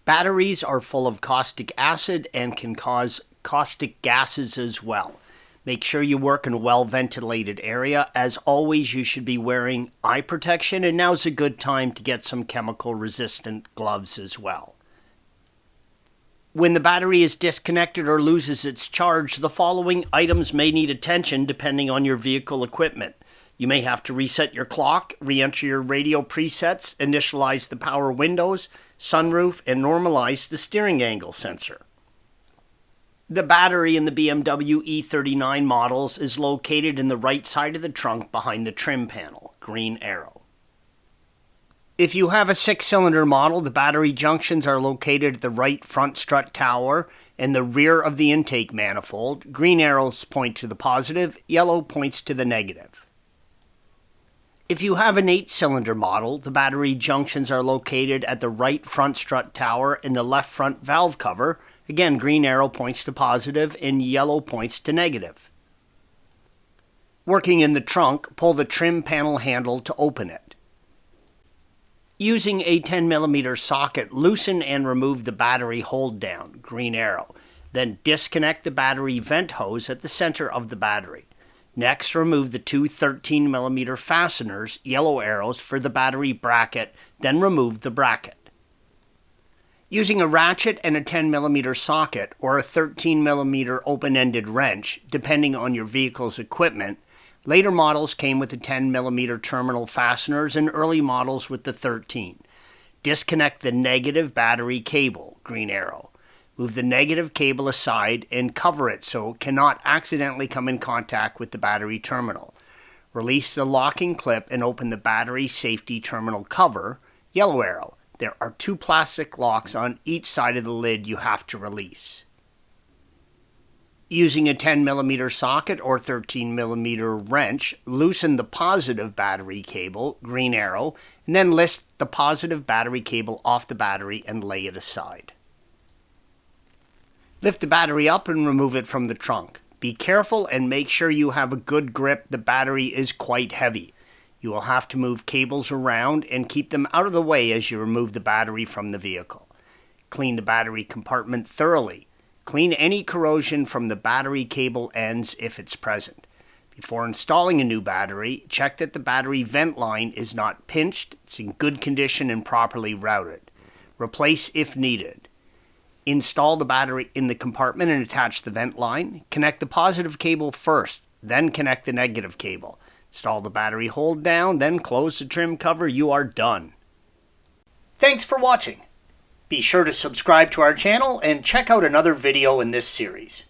Batteries are full of caustic acid and can cause caustic gases as well. Make sure you work in a well-ventilated area. As always, you should be wearing eye protection, and now's a good time to get some chemical-resistant gloves as well. When the battery is disconnected or loses its charge, the following items may need attention depending on your vehicle equipment. You may have to reset your clock, re-enter your radio presets, initialize the power windows, sunroof, and normalize the steering angle sensor. The battery in the BMW E39 models is located in the right side of the trunk behind the trim panel, green arrow. If you have a 6-cylinder model, the battery junctions are located at the right front strut tower and the rear of the intake manifold. Green arrows point to the positive, yellow points to the negative. If you have an 8-cylinder model, the battery junctions are located at the right front strut tower and the left front valve cover. Again, green arrow points to positive and yellow points to negative. Working in the trunk, pull the trim panel handle to open it. Using a 10mm socket, loosen and remove the battery hold down, green arrow. Then disconnect the battery vent hose at the center of the battery. Next, remove the two 13mm fasteners, yellow arrows, for the battery bracket, then remove the bracket. Using a ratchet and a 10mm socket or a 13mm open-ended wrench, depending on your vehicle's equipment, later models came with the 10mm terminal fasteners and early models with the 13. Disconnect the negative battery cable, green arrow. Move the negative cable aside and cover it so it cannot accidentally come in contact with the battery terminal. Release the locking clip and open the battery safety terminal cover, yellow arrow. There are two plastic locks on each side of the lid you have to release. Using a 10mm socket or 13mm wrench, loosen the positive battery cable, green arrow, and then lift the positive battery cable off the battery and lay it aside. Lift the battery up and remove it from the trunk. Be careful and make sure you have a good grip. The battery is quite heavy. You will have to move cables around and keep them out of the way as you remove the battery from the vehicle. Clean the battery compartment thoroughly. Clean any corrosion from the battery cable ends if it's present. Before installing a new battery, check that the battery vent line is not pinched, it's in good condition and properly routed. Replace if needed. Install the battery in the compartment and attach the vent line. Connect the positive cable first, then connect the negative cable. Install the battery hold down, then close the trim cover. You are done. Thanks for watching. Be sure to subscribe to our channel and check out another video in this series.